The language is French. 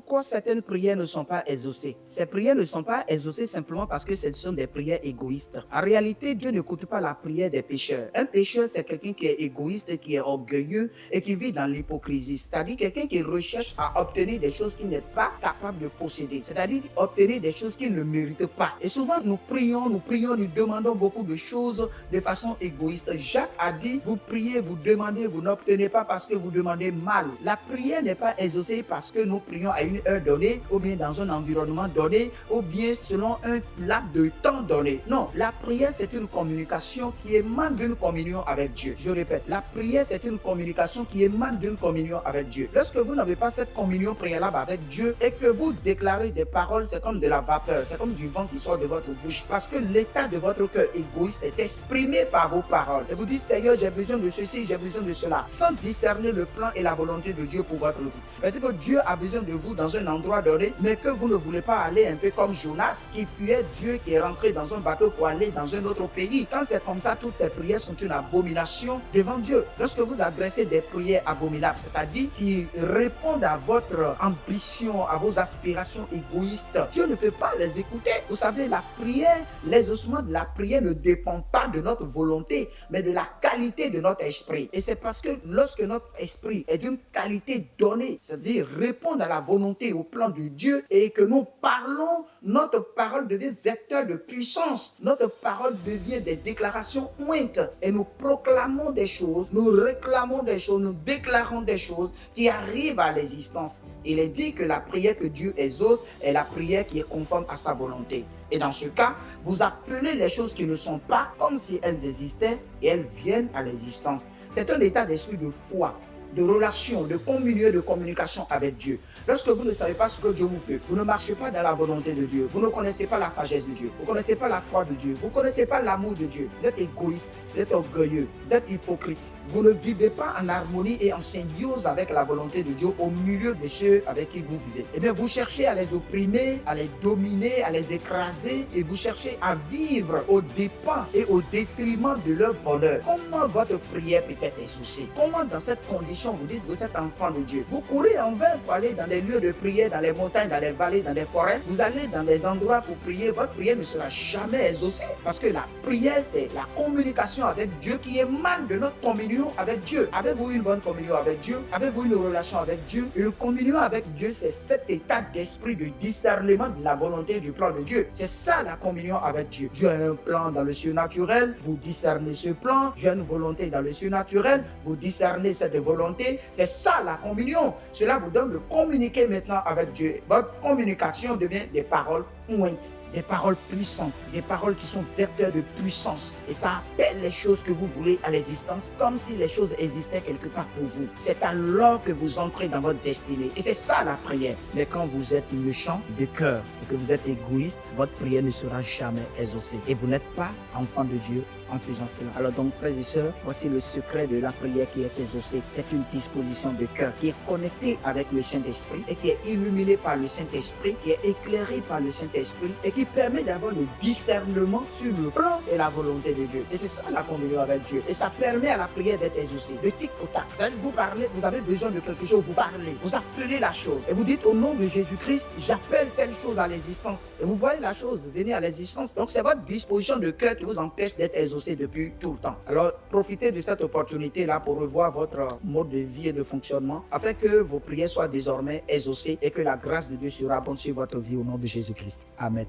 pourquoi certaines prières ne sont pas exaucées? Ces prières ne sont pas exaucées simplement parce que ce sont des prières égoïstes. En réalité, Dieu n'écoute pas la prière des pécheurs. Un pécheur, c'est quelqu'un qui est égoïste, qui est orgueilleux et qui vit dans l'hypocrisie. C'est-à-dire quelqu'un qui recherche à obtenir des choses qu'il n'est pas capable de posséder. C'est-à-dire obtenir des choses qu'il ne mérite pas. Et souvent, nous prions, nous demandons beaucoup de choses de façon égoïste. Jacques a dit, vous priez, vous demandez, vous n'obtenez pas parce que vous demandez mal. La prière n'est pas exaucée parce que nous prions à une heure donnée, ou bien dans un environnement donné, ou bien selon un laps de temps donné. Non, la prière, c'est une communication qui émane d'une communion avec Dieu. Je répète, la prière, c'est une communication qui émane d'une communion avec Dieu. Lorsque vous n'avez pas cette communion préalable avec Dieu et que vous déclarez des paroles, c'est comme de la vapeur, c'est comme du vent qui sort de votre bouche. Parce que l'état de votre cœur égoïste est exprimé par vos paroles. Et vous dites, Seigneur, j'ai besoin de ceci, j'ai besoin de cela, sans discerner le plan et la volonté de Dieu pour votre vie. C'est-à-dire que Dieu a besoin de vous dans un endroit donné, mais que vous ne voulez pas aller un peu comme Jonas, qui fuyait Dieu, qui est rentré dans un bateau pour aller dans un autre pays. Quand c'est comme ça, toutes ces prières sont une abomination devant Dieu. Lorsque vous adressez des prières abominables, c'est-à-dire qui répondent à votre ambition, à vos aspirations égoïstes, Dieu ne peut pas les écouter. Vous savez, la prière, l'exaucement de la prière ne dépend pas de notre volonté, mais de la qualité de notre esprit. Et c'est parce que lorsque notre esprit est d'une qualité donnée, c'est-à-dire répondre à la volonté, au plan de Dieu, et que nous parlons, notre parole devient vecteur de puissance. Notre parole devient des déclarations ointes. Et nous proclamons des choses, nous réclamons des choses, nous déclarons des choses qui arrivent à l'existence. Il est dit que la prière que Dieu exauce est la prière qui est conforme à sa volonté. Et dans ce cas, vous appelez les choses qui ne sont pas comme si elles existaient et elles viennent à l'existence. C'est un état d'esprit de foi, de relation, de communion, de communication avec Dieu. Lorsque vous ne savez pas ce que Dieu vous fait, vous ne marchez pas dans la volonté de Dieu, vous ne connaissez pas la sagesse de Dieu, vous ne connaissez pas la foi de Dieu, vous ne connaissez pas l'amour de Dieu, vous êtes égoïste, vous êtes orgueilleux, vous êtes hypocrite, vous ne vivez pas en harmonie et en symbiose avec la volonté de Dieu au milieu de ceux avec qui vous vivez. Eh bien, vous cherchez à les opprimer, à les dominer, à les écraser et vous cherchez à vivre aux dépens et au détriment de leur bonheur. Comment votre prière peut être exaucée? Comment dans cette condition vous dites vous êtes enfant de Dieu? Vous courez en vain pour aller dans des lieux de prière, dans les montagnes, dans les vallées, dans les forêts. Vous allez dans des endroits pour prier. Votre prière ne sera jamais exaucée parce que la prière, c'est la communication avec Dieu qui émane de notre communion avec Dieu. Avez-vous une bonne communion avec Dieu? Avez-vous une relation avec Dieu? Une communion avec Dieu, c'est cet état d'esprit de discernement de la volonté du plan de Dieu. C'est ça la communion avec Dieu. Dieu a un plan dans le surnaturel, vous discernez ce plan. Dieu a une volonté dans le surnaturel, vous discernez cette volonté. C'est ça la communion. Cela vous donne de communiquer maintenant avec Dieu. Votre communication devient des paroles ointes, des paroles puissantes, des paroles qui sont vecteurs de puissance. Et ça appelle les choses que vous voulez à l'existence comme si les choses existaient quelque part pour vous. C'est alors que vous entrez dans votre destinée. Et c'est ça la prière. Mais quand vous êtes méchant de cœur et que vous êtes égoïste, votre prière ne sera jamais exaucée. Et vous n'êtes pas enfant de Dieu en faisant cela. Alors donc, frères et sœurs, voici le secret de la prière qui est exaucée. C'est une disposition de cœur qui est connectée avec le Saint-Esprit et qui est illuminée par le Saint-Esprit, qui est éclairée par le Saint-Esprit et qui permet d'avoir le discernement sur le plan et la volonté de Dieu. Et c'est ça la communion avec Dieu. Et ça permet à la prière d'être exaucée. De tic au tac. Vous parlez, vous avez besoin de quelque chose, vous parlez, vous appelez la chose. Et vous dites au nom de Jésus-Christ, j'appelle telle chose à l'existence. Et vous voyez la chose venir à l'existence. Donc c'est votre disposition de cœur qui vous empêche d'être exaucée depuis tout le temps. Alors, profitez de cette opportunité-là pour revoir votre mode de vie et de fonctionnement afin que vos prières soient désormais exaucées et que la grâce de Dieu surabonde sur votre vie au nom de Jésus-Christ. Amen.